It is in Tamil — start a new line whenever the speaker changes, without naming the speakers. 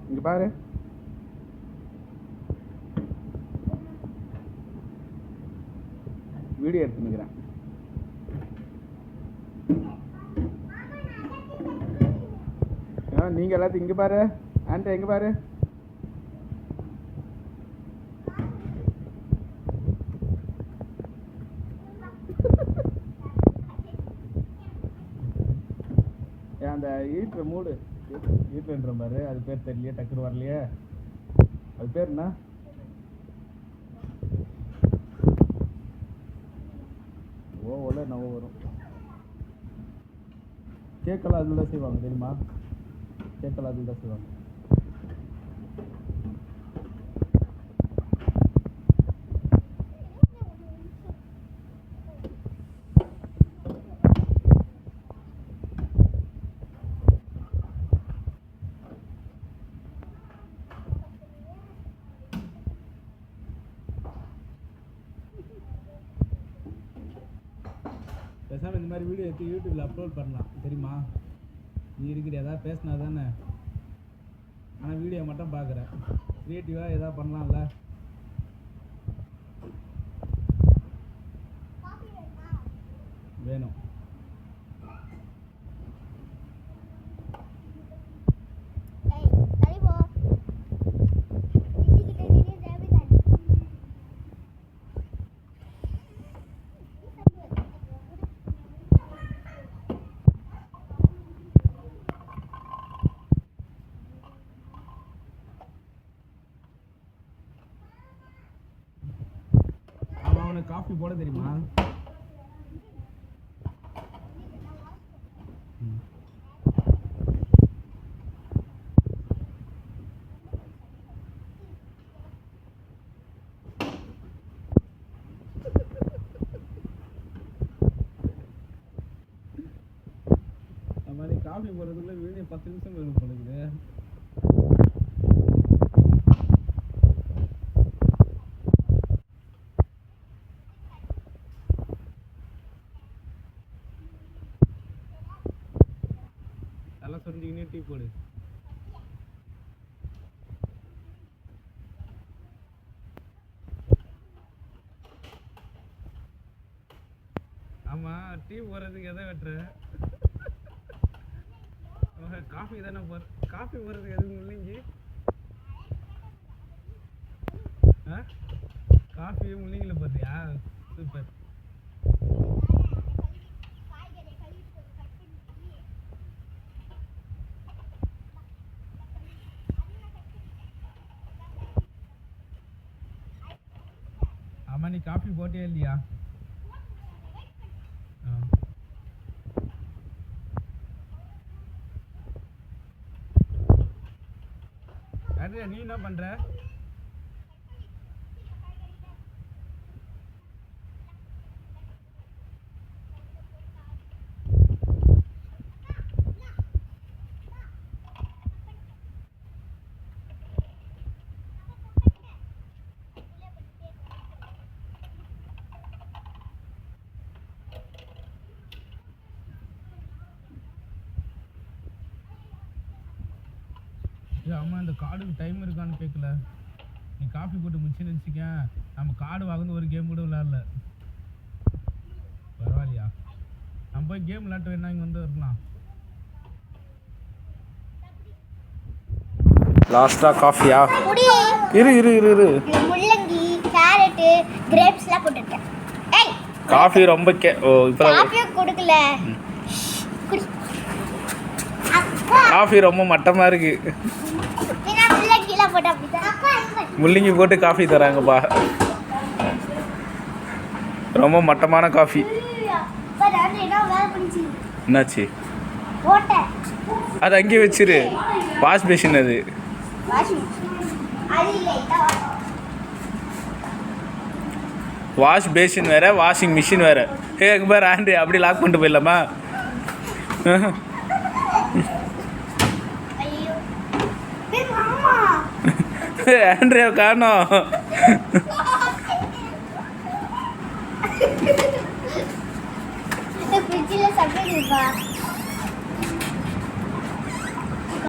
இங்கே பாரு. வீடியோ எடுத்துன்னுக்கிறேன். நீங்கள் எல்லாத்தையும் இங்கே பாரு. ஆண்டி எங்கே பாரு. அந்த ஈட்டர் மூடு. ஈட்டர்ன்ற பாரு. அது பேர் தெரியலையே, டக்குனு வரலையே. அது பேர் என்ன? ஓல நவ வரும். கேக்கெல்லாம் அதில் தான் செய்வாங்க தெரியுமா? கேக்கெல்லாம் அதில் தான் செய்வாங்க. பேசாமல் இந்த மாதிரி வீடியோ எடுத்து யூடியூப்பில் அப்லோட் பண்ணலாம் தெரியுமா? நீ இருக்கிற எதாவது பேசினா தானே. ஆனால் வீடியோ மட்டும் பார்க்குறேன். க்ரியேட்டிவாக எதாவது பண்ணலாம்ல. வேணும். காஃபி போட தெரியுமா? அந்த மாதிரி காஃபி போடுறதுக்குள்ள வீடியோ 10 நிமிஷம் வேணும் போடுது. நல்லா சொரிஞ்சிக்கினே டீ போடு. ஆமா, டீ போடுறதுக்கு எதை வெட்டுற? காஃபி தானே காஃபி போடுறதுக்கு எதுவும் இல்லைங்க. காஃபி முள்ளிங்கள போடுறியா? சூப்பர். ஆமா, நீ காஃபி போட்டே இல்லையா? நீ என்ன பண்ற? அம்மா, இந்த கார்டுக்கு டைம் இருக்கான்னு கேட்கல. நீ காஃபி போட்டு முடிச்சுன்னு வச்சுக்க, நம்ம கார்டு வாங்க ஒரு கேம் கூட விளையாடல. பரவாயில்லையா? நம்ம போய் கேம் விளையாட்டு வேணா இங்கே வந்து இருக்கலாம். லாஸ்டா காஃபியா? இரு இரு இரு இரு.
முள்ளங்கி, கேரட், கிரேப்ஸ்லாம் போட்டுட்டேன். ஏய்,
காஃபி ரொம்ப இப்போ
காஃபி கொடுக்கல.
காஃபி ரொம்ப மட்டமா இருக்கு. முள்ளங்கி போட்டு காஃபி தராங்கப்பா. ரொம்ப மட்டமான காஃபி. என்னாச்சு? அது அங்கேயே வச்சிரு. வாஷ் பேஷன் அது. வாஷ் பேஷன் வேற, வாஷிங் மிஷின் வேற. எங்க பாரு ஆண்டி, அப்படி லாக் பண்ணிட்டு போயிடலாமா? ஆண்ட்ரியா காணோம்.
ஃப்ரிட்ஜில் சர்ப்ரைஸ் இருக்கா?